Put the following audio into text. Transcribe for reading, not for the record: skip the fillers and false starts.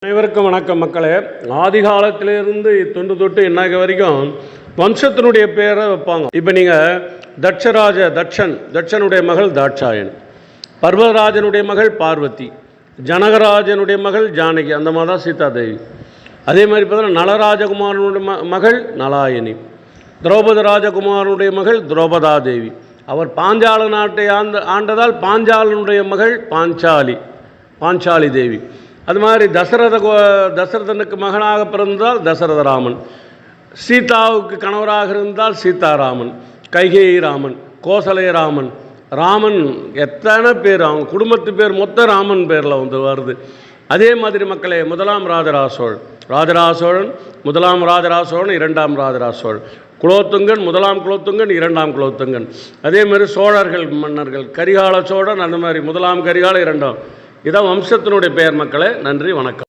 அனைவருக்கும் வணக்கம் மக்களே. ஆதி காலத்திலிருந்து தொன்று தொட்டு இன்னைக்கு வரைக்கும் வம்சத்தினுடைய பேரை வைப்பாங்க. இப்போ நீங்கள் தட்சனுடைய மகள் தாட்சாயன், பர்வதராஜனுடைய மகள் பார்வதி, ஜனகராஜனுடைய மகள் ஜானகி, அந்த மாதிரி தான் சீதாதேவி. அதே மாதிரி பார்த்தீங்கன்னா நலராஜகுமாரனுடைய மகள் நலாயனி, திரௌபதி ராஜகுமாரனுடைய மகள் திரௌபதாதேவி. அவர் பாஞ்சால நாட்டை ஆண்டதால் பாஞ்சாலனுடைய மகள் பாஞ்சாலி தேவி. அது மாதிரி தசரதனுக்கு மகனாக பிறந்தால் தசரதராமன், சீதாவுக்கு கணவராக இருந்தால் சீதாராமன், கைகேயி ராமன், கோசலை ராமன் எத்தனை பேர் அவங்க குடும்பத்து பேர் மொத்த ராமன் பேரில் வருது. அதே மாதிரி மக்களே, முதலாம் ராஜராஜ சோழன், முதலாம் ராஜராஜ சோழன், இரண்டாம் ராஜராஜ சோழன், குலோத்துங்கன், முதலாம் குலோத்துங்கன், இரண்டாம் குலோத்துங்கன். அதே மாதிரி சோழர்கள் மன்னர்கள், கரிகால சோழன், அந்த மாதிரி முதலாம் கரிகால, இரண்டாம். இதான் வம்சத்தினுடைய பெயர் மக்களே. நன்றி, வணக்கம்.